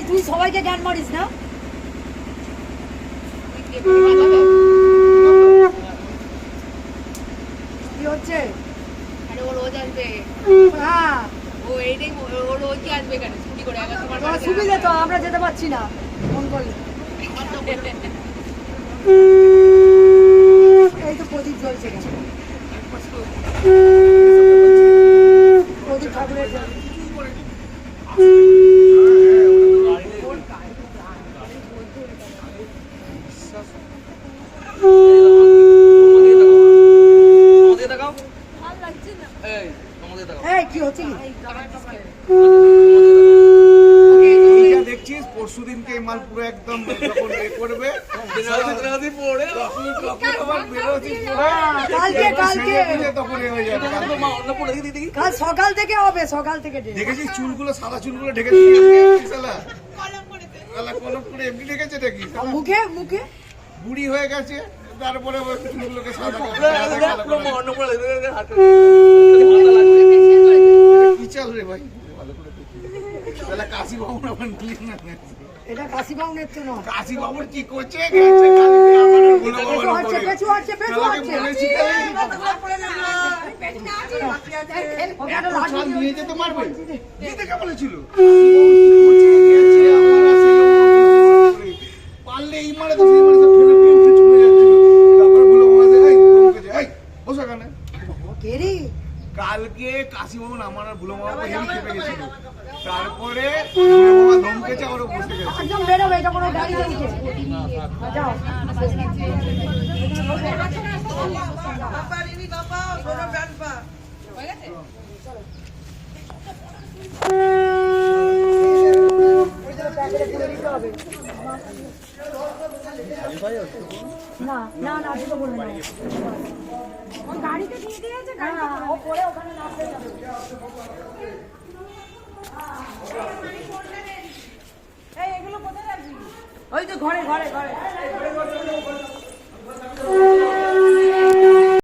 তুই সবাইকে জ্ঞান মারিস না কি হচ্ছে সুবিধে তো আমরা যেতে পারছি না ফোন করলে এই তো প্রদীপ জ্বলছে প্রদীপ ঠাকুরের কি হচ্ছে দেখছিস পরশু দিনকে মাল পুরো একদম যখন এ করবে কাল সকাল থেকে হবে সকাল থেকে দেখেছিস চুলগুলো সাদা চুলগুলো ঢেকেছিস কলম করে এমনি ঢেকেছে দেখি মুখে মুখে বুড়ি হয়ে গেছে তারপরে চুলগুলোকে সাদা কি চাল রে ভাই তাহলে কাশি বাবু এটা কাশি বাবু নেত্র না কাশি বাবুর কি করছে নিয়ে যেতে পারবে যেতে কে বলেছিল পারলে এই মারে তো সেই মারে ফেলে উঠে চলে যাচ্ছিল তারপর বলে বসে কেন কেরি কালকে কাশিবাবু আমার আর ভুলো মামা হেমি খেপে গেছিল তারপরে ধমকেছে আরো বসে গেছে একদম বেরোবে এটা কোনো গাড়ি নেই যাও না না না তো বলবেন না গাড়িতে দিয়ে দিয়েছে ও পরে ওখানে নামতে যাবে এই এগুলো কোথায় রাখবি ওই তো ঘরে ঘরে ঘরে